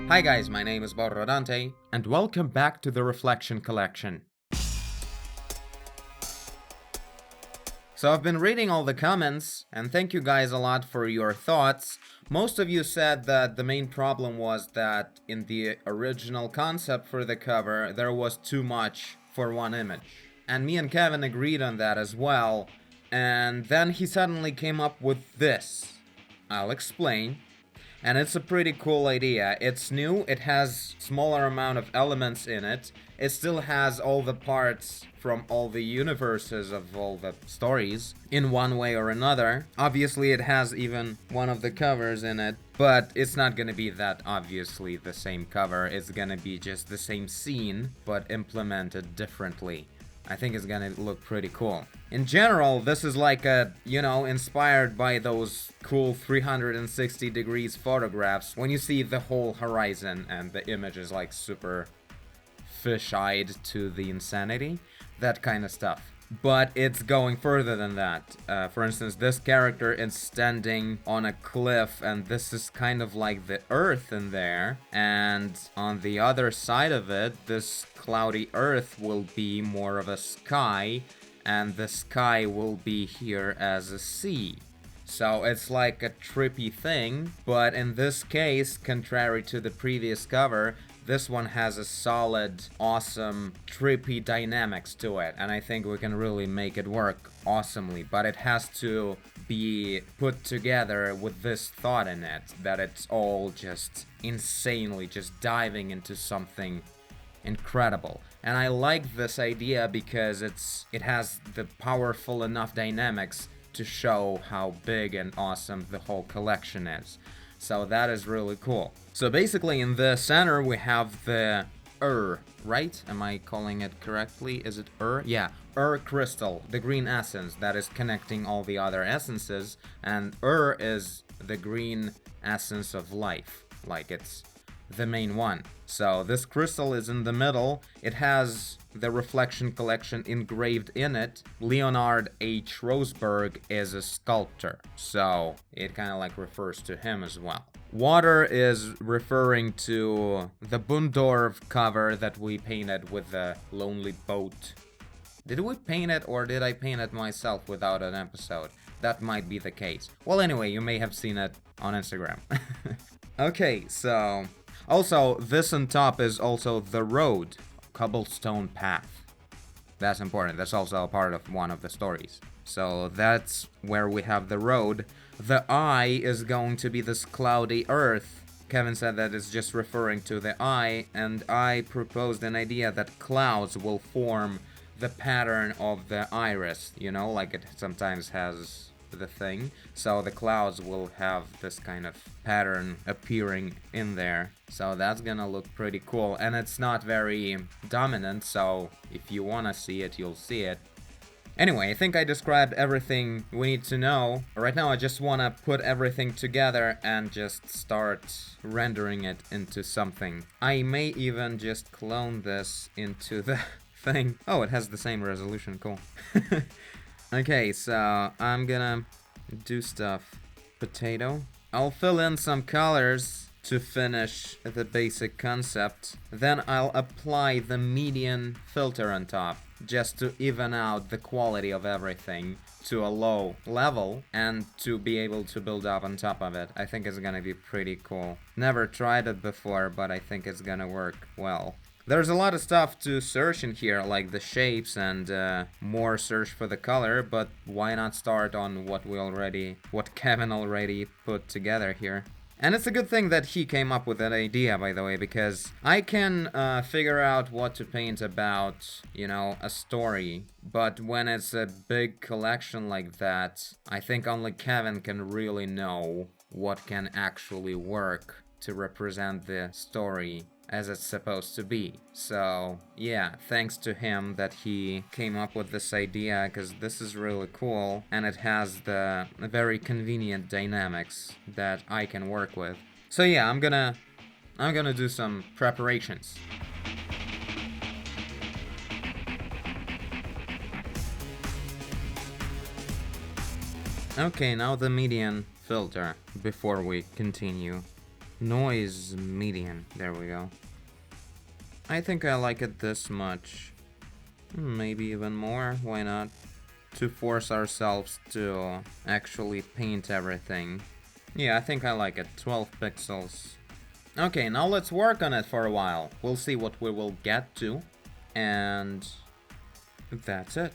Hi guys, my name is Borrodante, and welcome back to the Reflection Collection. So I've been reading all the comments, and thank you guys a lot for your thoughts. Most of you said that the main problem was that in the original concept for the cover, there was too much for one image. And me and Kevin agreed on that as well, and then he suddenly came up with this. I'll explain. And it's a pretty cool idea. It's new, it has smaller amount of elements in it. It still has all the parts from all the universes of all the stories in one way or another. Obviously it has even one of the covers in it, but it's not gonna be that obviously the same cover. It's gonna be just the same scene, but implemented differently. I think it's gonna look pretty cool. In general, this is like inspired by those cool 360 degrees photographs when you see the whole horizon and the image is like super fish-eyed to the insanity, that kind of stuff. But it's going further than that. For instance, this character is standing on a cliff, and this is kind of like the earth in there. And on the other side of it, this cloudy earth will be more of a sky, and the sky will be here as a sea. So it's like a trippy thing, but in this case, contrary to the previous cover, this one has a solid, awesome, trippy dynamics to it, and I think we can really make it work awesomely, but it has to be put together with this thought in it, that it's all just insanely just diving into something incredible. And I like this idea because it has the powerful enough dynamics to show how big and awesome the whole collection is. So that is really cool. So basically in the center we have the right? Am I calling it correctly? Is it Yeah, crystal, the green essence that is connecting all the other essences, and is the green essence of life, like it's the main one. So this crystal is in the middle. It has the Reflection Collection engraved in it. Leonard H. Roseberg is a sculptor, so it kind of like refers to him as well. Water is referring to the Bundorf cover that we painted with the lonely boat. Did we paint it, or did I paint it myself without an episode? That might be the case. Well, anyway, you may have seen it on Instagram. Okay, so also, this on top is also the road, cobblestone path. That's important. That's also a part of one of the stories. So that's where we have the road. The eye is going to be this cloudy earth. Kevin said that it's just referring to the eye, and I proposed an idea that clouds will form the pattern of the iris, like it sometimes has the thing. So the clouds will have this kind of pattern appearing in there. So that's gonna look pretty cool, and it's not very dominant, so if you wanna see it, you'll see it. Anyway, I think I described everything we need to know. Right now I just wanna put everything together and just start rendering it into something. I may even just clone this into the thing. Oh, it has the same resolution, cool. Okay, so I'm gonna do stuff. Potato. I'll fill in some colors to finish the basic concept. Then I'll apply the median filter on top, just to even out the quality of everything to a low level and to be able to build up on top of it. I think it's gonna be pretty cool. Never tried it before, but I think it's gonna work well. There's a lot of stuff to search in here, like the shapes and more search for the color, but why not start on what Kevin already put together here? And it's a good thing that he came up with that idea, by the way, because I can figure out what to paint about, a story, but when it's a big collection like that, I think only Kevin can really know what can actually work to represent the story as it's supposed to be. So yeah, thanks to him that he came up with this idea, because this is really cool and it has the very convenient dynamics that I can work with. So yeah, I'm gonna do some preparations. Okay, now the median filter before we continue. Noise median. There we go. I think I like it this much. Maybe even more. Why not? To force ourselves to actually paint everything. Yeah, I think I like it. 12 pixels. Okay, now let's work on it for a while. We'll see what we will get to. And that's it.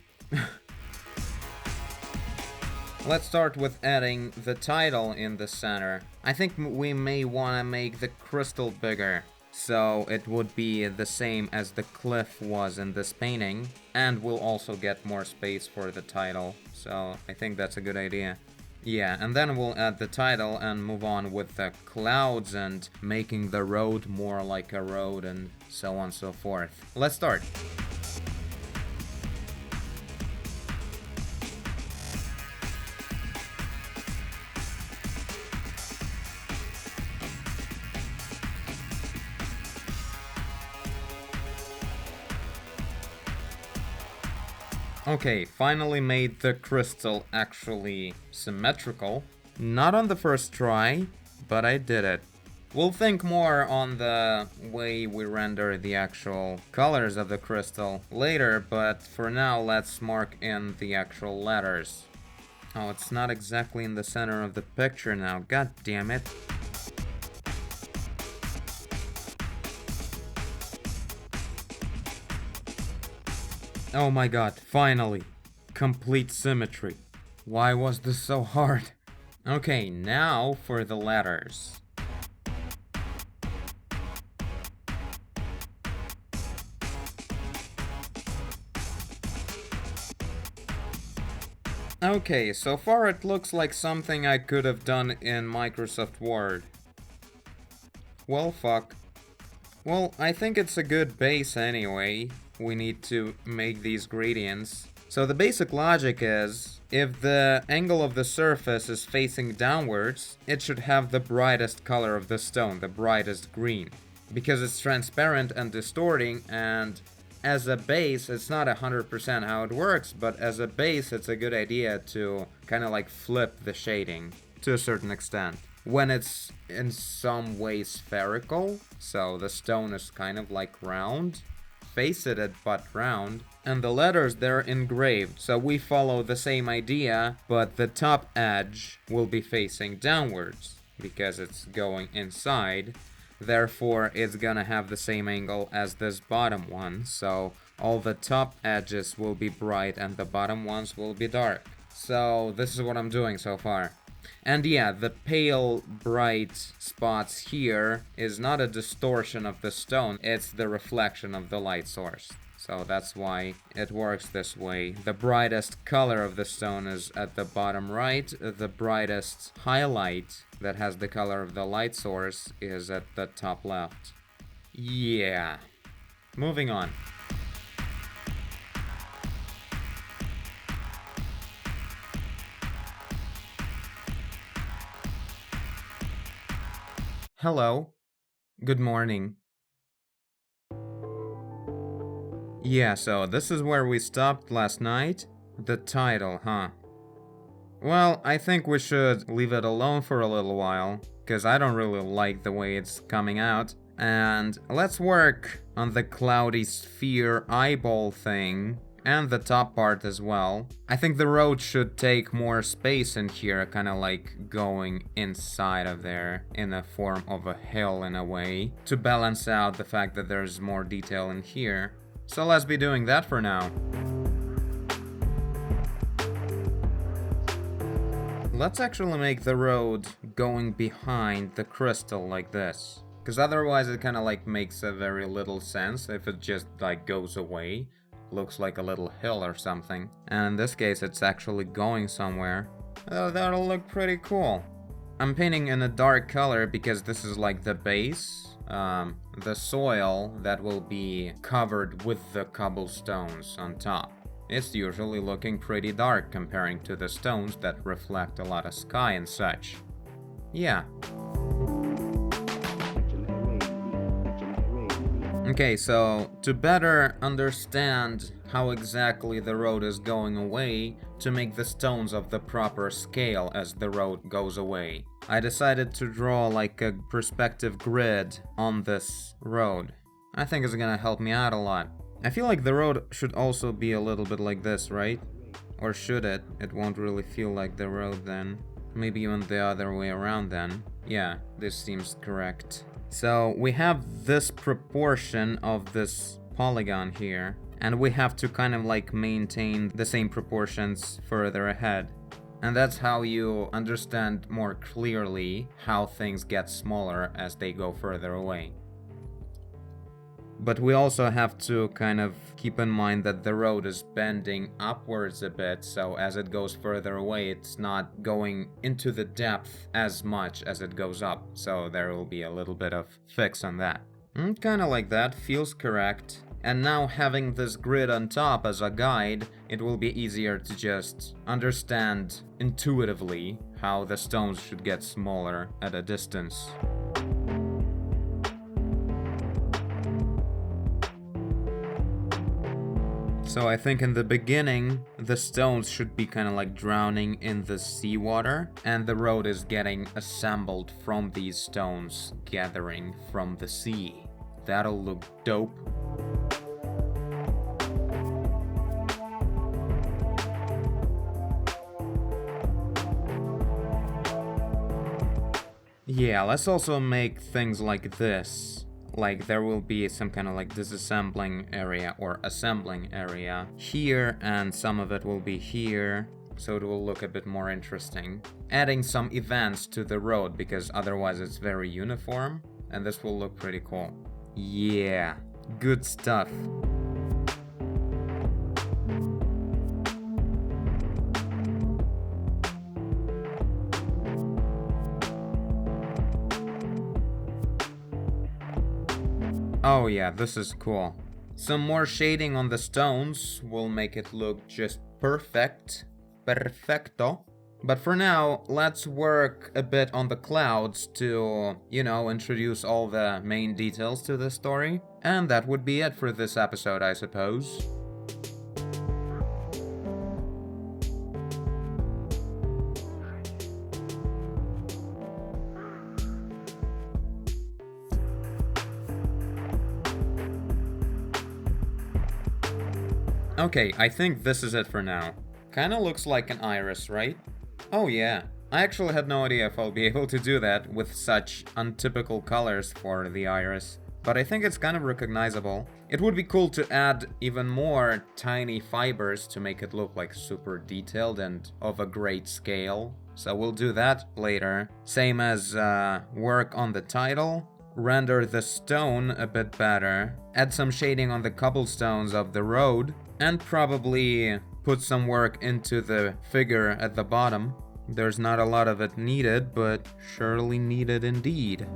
Let's start with adding the title in the center. I think we may want to make the crystal bigger, so it would be the same as the cliff was in this painting, and we'll also get more space for the title, so I think that's a good idea. Yeah, and then we'll add the title and move on with the clouds and making the road more like a road and so on and so forth. Let's start. Okay, finally made the crystal actually symmetrical. Not on the first try, but I did it. We'll think more on the way we render the actual colors of the crystal later, but for now let's mark in the actual letters. Oh, it's not exactly in the center of the picture now, god damn it. Oh my god, finally! Complete symmetry. Why was this so hard? Okay, now for the letters. Okay, so far it looks like something I could have done in Microsoft Word. Well, fuck. Well, I think it's a good base anyway. We need to make these gradients. So the basic logic is, if the angle of the surface is facing downwards, it should have the brightest color of the stone, the brightest green. Because it's transparent and distorting, and as a base, it's not 100% how it works, but as a base, it's a good idea to kind of like flip the shading to a certain extent. When it's in some way spherical, so the stone is kind of like round, faceted but round, and the letters, they're engraved, so we follow the same idea, but the top edge will be facing downwards because it's going inside. Therefore, it's gonna have the same angle as this bottom one, so all the top edges will be bright and the bottom ones will be dark. So this is what I'm doing so far. And yeah, the pale, bright spots here is not a distortion of the stone, it's the reflection of the light source. So that's why it works this way. The brightest color of the stone is at the bottom right, the brightest highlight that has the color of the light source is at the top left. Yeah. Moving on. Hello. Good morning. Yeah, so this is where we stopped last night. The title, huh? Well, I think we should leave it alone for a little while, because I don't really like the way it's coming out. And let's work on the cloudy sphere eyeball thing, and the top part as well. I think the road should take more space in here, kind of like going inside of there in the form of a hill in a way, to balance out the fact that there's more detail in here. So let's be doing that for now. Let's actually make the road going behind the crystal like this. Because otherwise it kind of like makes a very little sense if it just like goes away. Looks like a little hill or something. And in this case it's actually going somewhere. Oh, that'll look pretty cool. I'm painting in a dark color because this is like the base. The soil that will be covered with the cobblestones on top. It's usually looking pretty dark comparing to the stones that reflect a lot of sky and such. Yeah. Okay, so to better understand how exactly the road is going away, to make the stones of the proper scale as the road goes away, I decided to draw like a perspective grid on this road. I think it's gonna help me out a lot. I feel like the road should also be a little bit like this, right? Or should it? It won't really feel like the road then. Maybe even the other way around then. Yeah, this seems correct. So we have this proportion of this polygon here, and we have to kind of like maintain the same proportions further ahead. And that's how you understand more clearly how things get smaller as they go further away. But we also have to kind of keep in mind that the road is bending upwards a bit, so as it goes further away, it's not going into the depth as much as it goes up, so there will be a little bit of fix on that. Kinda like that, feels correct. And now having this grid on top as a guide, it will be easier to just understand intuitively how the stones should get smaller at a distance. So I think in the beginning, the stones should be kind of like drowning in the seawater, and the road is getting assembled from these stones gathering from the sea. That'll look dope. Yeah, let's also make things like this. Like there will be some kind of like disassembling area or assembling area here, and some of it will be here, so it will look a bit more interesting. Adding some events to the road, because otherwise it's very uniform, and this will look pretty cool. Yeah, good stuff. Oh yeah, this is cool. Some more shading on the stones will make it look just perfect. Perfecto. But for now, let's work a bit on the clouds to, introduce all the main details to the story. And that would be it for this episode, I suppose. Okay, I think this is it for now. Kinda looks like an iris, right? Oh yeah, I actually had no idea if I'll be able to do that with such untypical colors for the iris, but I think it's kind of recognizable. It would be cool to add even more tiny fibers to make it look like super detailed and of a great scale, so we'll do that later. Same as work on the title. Render the stone a bit better, add some shading on the cobblestones of the road, and probably put some work into the figure at the bottom. There's not a lot of it needed, but surely needed indeed.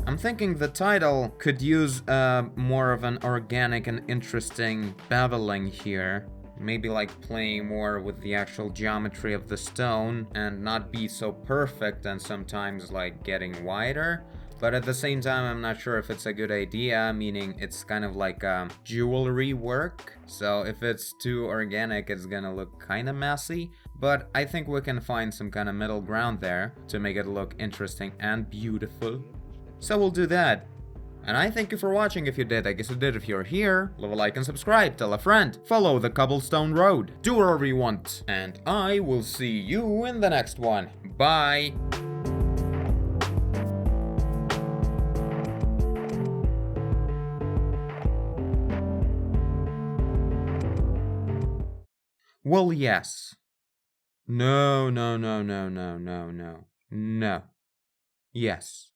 I'm thinking the title could use more of an organic and interesting beveling here. Maybe like playing more with the actual geometry of the stone and not be so perfect and sometimes like getting wider. But at the same time, I'm not sure if it's a good idea, meaning it's kind of like jewelry work. So if it's too organic, it's gonna look kind of messy. But I think we can find some kind of middle ground there to make it look interesting and beautiful. So we'll do that. And I thank you for watching if you did. I guess you did if you're here. Leave a like and subscribe, tell a friend, follow the cobblestone road, do whatever you want. And I will see you in the next one. Bye! Well, yes. No. No. Yes.